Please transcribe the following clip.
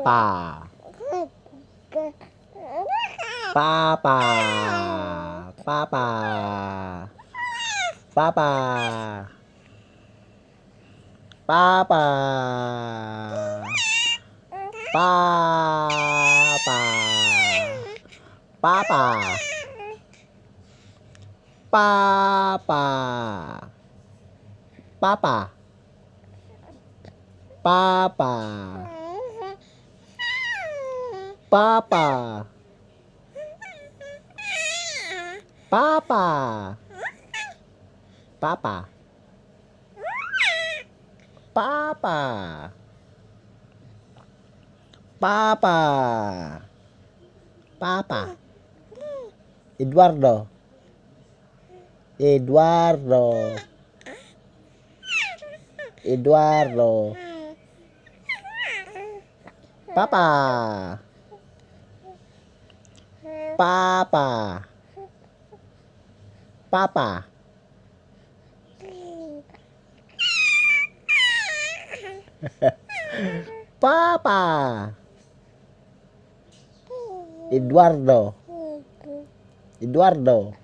Papa. Papa. Papa. Papa. Papa. Papa. Papa. Papa. Papa. Papa. Papa. Papa. Papa. Papa. Papa. Papa. Eduardo. Eduardo. Eduardo. Papa. Papa. Papa. Papa. Eduardo. Eduardo.